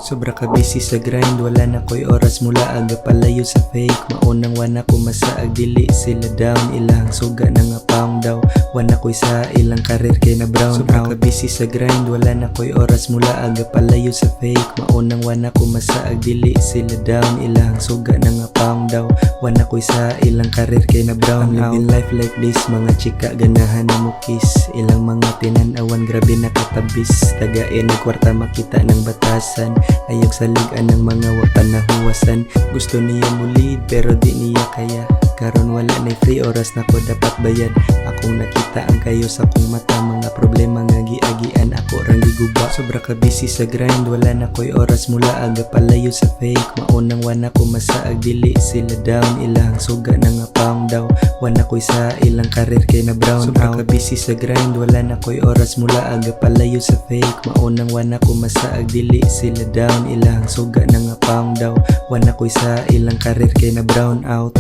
Sobra ka busy sa grind, wala na ko'y oras mula aga palayo sa fake. Maunang wana ko masaag, dili sila down, ilang suga na nga pound daw. Wana ko'y sa ilang karir kay na brown. Sobra ka busy sa grind, wala na ko'y oras mula aga palayo sa fake. Maunang wana ko masaag, dili sila down, ilang suga na nga pound daw. Wana ko'y sa ilang karir kay na brown. I'm living life like this, mga chika ganahan na mo kiss. Ilang mga tinanawan, grabe nakatabis. Tagain ng kwarta makita ng batasan. Ayog saligan ng mga wapanahuwasan. Gusto niya mulid pero di niya kaya. Karon wala na free, oras na ko dapat bayad. Akong nakita ang kayo sa kong mata. Mga problema nga giagian ako rang giguba. Sobra ka busy sa grind, wala na ko'y oras mula aga palayo sa fake. Maunang wana ko masaag, dili sila down, ilang suga na nga pound daw. Wana ko'y sa ilang karir kay na brown. Sobra ka busy sa grind, wala na ko'y oras mula aga palayo sa fake. Maunang wana ko masaag, dili sila down, ilang suga na nga pound daw. Wana ko'y sa ilang karir kay na brown out.